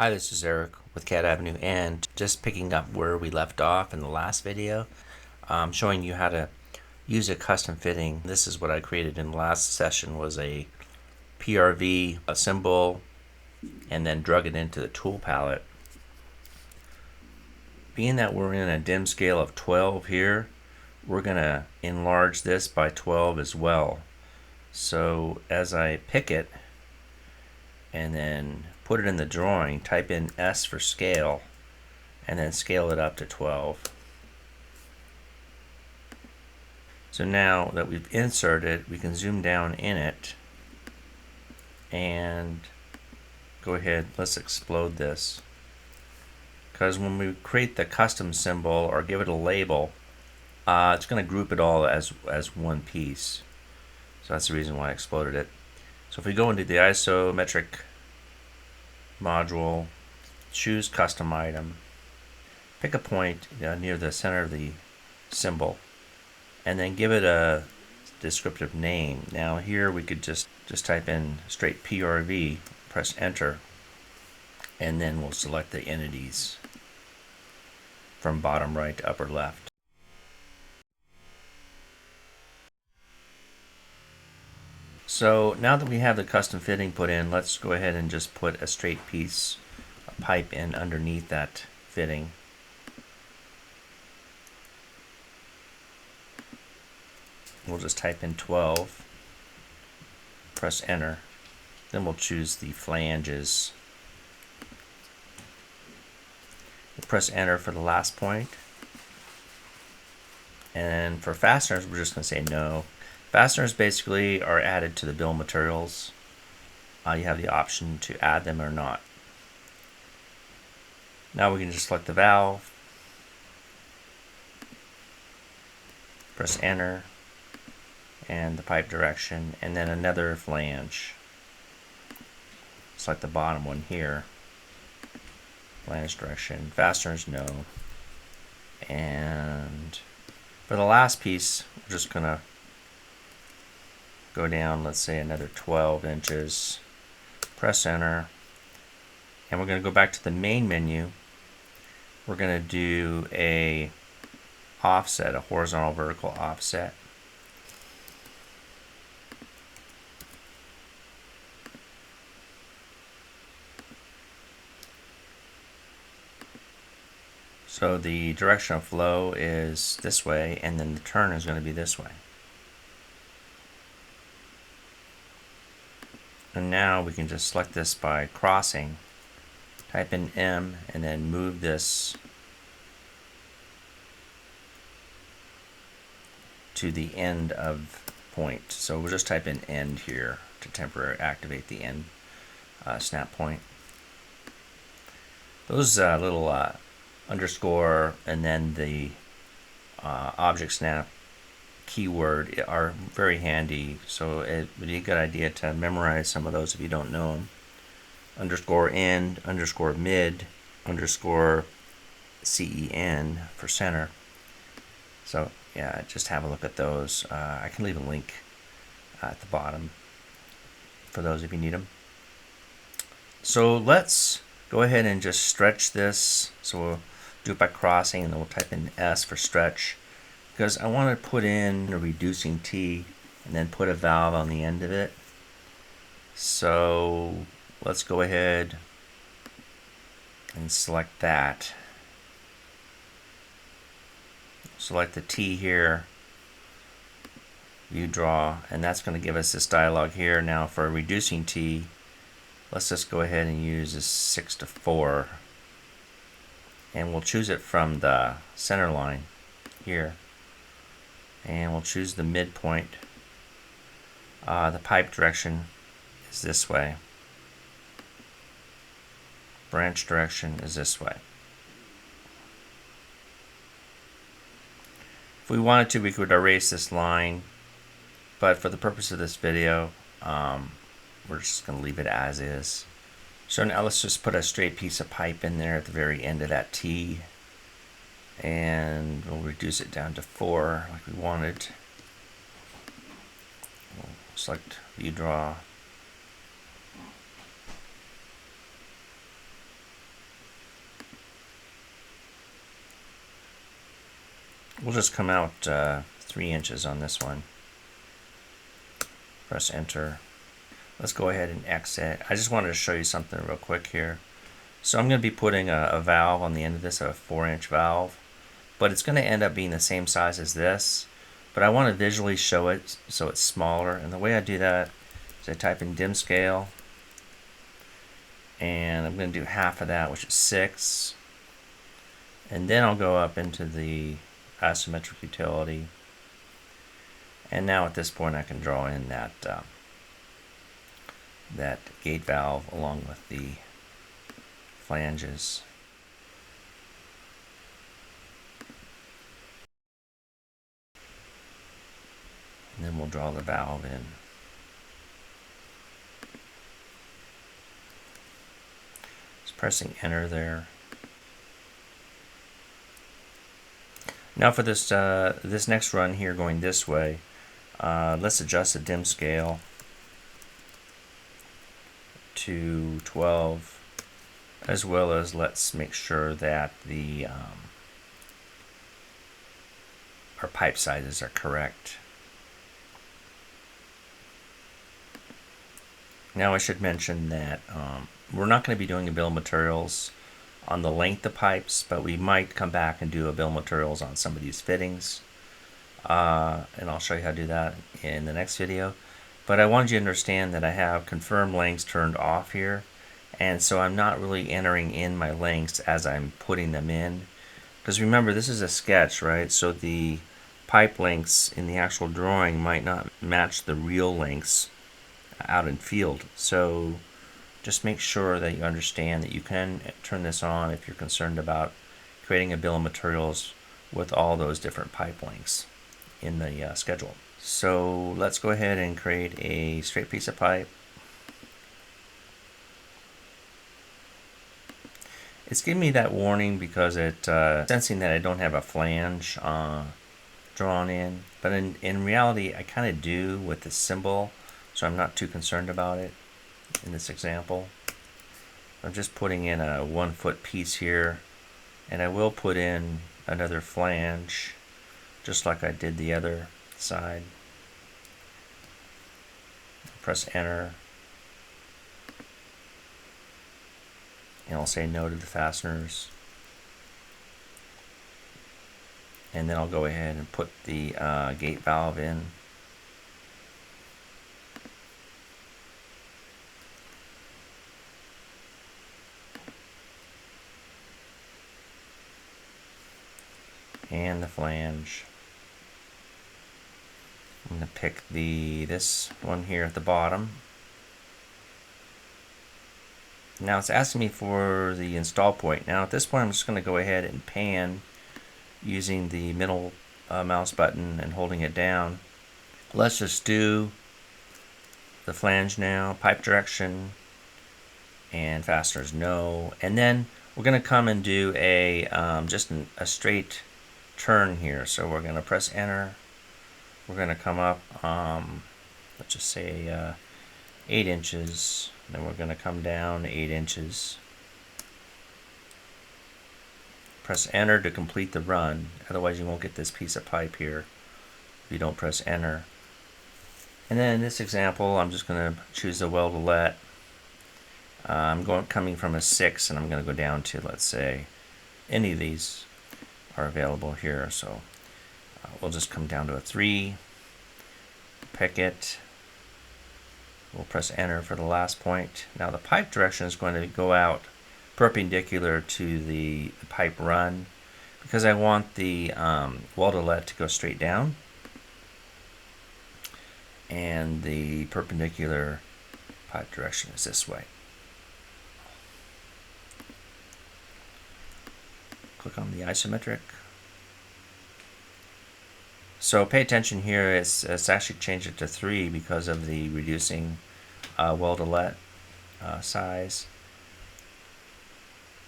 Hi, this is Eric with CAD Avenue, and just picking up where we left off in the last video, showing you how to use a custom fitting. This is what I created in the last session, was a PRV, a symbol, and then drug it into the tool palette. Being that we're in a dim scale of 12 here, we're going to enlarge this by 12 as well. So as I pick it and then put it in the drawing, type in S for scale, and then scale it up to 12. So now that we've inserted, we can zoom down in it and go ahead, let's explode this. Because when we create the custom symbol or give it a label, it's going to group it all as one piece. So that's the reason why I exploded it. So if we go into the Isometric module, choose custom item, pick a point near the center of the symbol, and then give it a descriptive name. Now here we could just type in straight PRV, press enter, and then we'll select the entities from bottom right to upper left. So now that we have the custom fitting put in, let's go ahead and just put a straight piece of pipe in underneath that fitting. We'll just type in 12, press enter, then we'll choose the flanges. We'll press enter for the last point, and for fasteners we're just going to say no. Fasteners basically are added to the bill of materials. You have the option to add them or not. Now we can just select the valve, press enter, and the pipe direction, and then another flange. Select the bottom one here, flange direction, fasteners no. And for the last piece, we're just gonna go down, let's say another 12 inches, press enter, and we're going to go back to the main menu. We're going to do a offset, a horizontal vertical offset. So the direction of flow is this way, and then the turn is going to be this way. And now we can just select this by crossing, type in M, and then move this to the end of point. So we'll just type in end here to temporarily activate the end snap point. Those little underscore and then the object snap keyword are very handy, so it would be a good idea to memorize some of those if you don't know them. Underscore end, underscore mid, underscore CEN for center. So yeah, just have a look at those. I can leave a link at the bottom for those if you need them. So let's go ahead and just stretch this. So we'll do it by crossing, and then we'll type in S for stretch, because I want to put in a reducing T and then put a valve on the end of it. So let's go ahead and select that. Select the T here, view draw, and that's going to give us this dialog here. Now for a reducing T, let's just go ahead and use this 6 to 4, and we'll choose it from the center line here. And we'll choose the midpoint. The pipe direction is this way. Branch direction is this way. If we wanted to, we could erase this line, but for the purpose of this video, we're just going to leave it as is. So now let's just put a straight piece of pipe in there at the very end of that T, and we'll reduce it down to 4 like we wanted. We'll select view draw, We'll just come out 3 inches on this one. Press enter. Let's go ahead and exit. I just wanted to show you something real quick here. So I'm going to be putting a valve on the end of this, a 4-inch valve, but it's going to end up being the same size as this, but I want to visually show it so it's smaller, and the way I do that is I type in dim scale, and I'm going to do half of that, which is 6, and then I'll go up into the isometric utility, and now at this point I can draw in that that gate valve along with the flanges. And then we'll draw the valve in. Just pressing enter there. Now for this this next run here going this way, let's adjust the dim scale to 12, as well as let's make sure that the our pipe sizes are correct. Now I should mention that we're not going to be doing a bill of materials on the length of pipes, but we might come back and do a bill of materials on some of these fittings, and I'll show you how to do that in the next video. But I wanted you to understand that I have confirmed lengths turned off here, and so I'm not really entering in my lengths as I'm putting them in, because remember, this is a sketch, right? So the pipe lengths in the actual drawing might not match the real lengths out in field. So just make sure that you understand that you can turn this on if you're concerned about creating a bill of materials with all those different pipe lengths in the schedule. So let's go ahead and create a straight piece of pipe. It's giving me that warning because it's sensing that I don't have a flange drawn in, but in reality I kind of do with the symbol, so I'm not too concerned about it in this example. I'm just putting in a 1 foot piece here, and I will put in another flange just like I did the other side. Press enter, and I'll say no to the fasteners, and then I'll go ahead and put the gate valve in. And the flange. I'm going to pick this one here at the bottom. Now it's asking me for the install point. Now at this point I'm just going to go ahead and pan using the middle mouse button and holding it down. Let's just do the flange now, pipe direction, and fasteners no. And then we're going to come and do a just a straight turn here. So we're going to press enter. We're going to come up, let's just say 8 inches. Then we're going to come down 8 inches. Press enter to complete the run. Otherwise you won't get this piece of pipe here if you don't press enter. And then in this example, I'm just going to choose the weldolet. I'm coming from a 6, and I'm going to go down to, let's say, any of these are available here. So we'll just come down to a 3, pick it. We'll press enter for the last point. Now the pipe direction is going to go out perpendicular to the pipe run, because I want the weldolet to go straight down, and the perpendicular pipe direction is this way. Click on the isometric. So pay attention here, it's actually changed it to 3 because of the reducing weldolet size.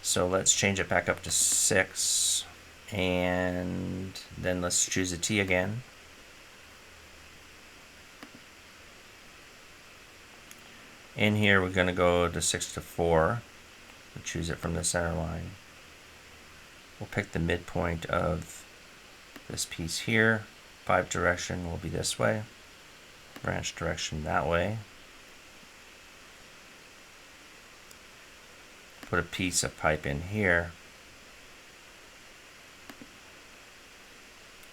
So let's change it back up to 6, and then let's choose a T again. In here we're going to go to 6 to 4. We'll choose it from the center line. We'll pick the midpoint of This piece here, pipe direction will be this way, branch direction that way. Put a piece of pipe in here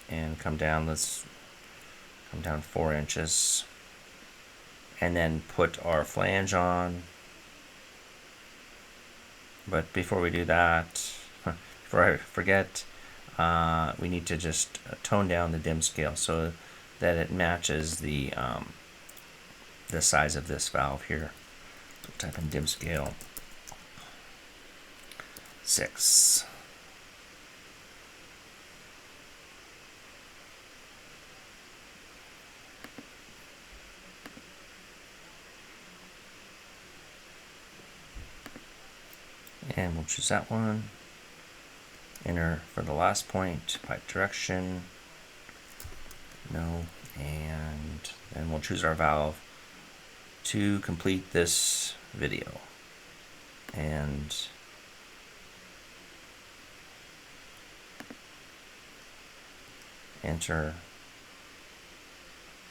and come down. Let's come down 4 inches and then put our flange on. But before we do that, before I forget, we need to just tone down the dim scale so that it matches the size of this valve here. So type in dim scale 6. And we'll choose that one. Enter for the last point, pipe direction, no, and then we'll choose our valve to complete this video. And enter,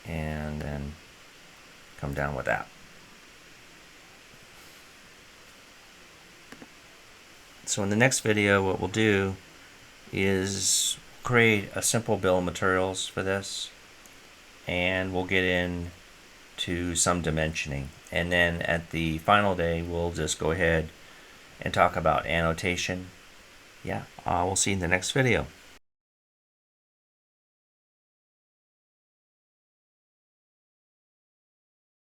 and then come down with that. So in the next video, what we'll do is create a simple bill of materials for this, and we'll get into some dimensioning. And then at the final day, we'll just go ahead and talk about annotation. Yeah, we'll see you in the next video.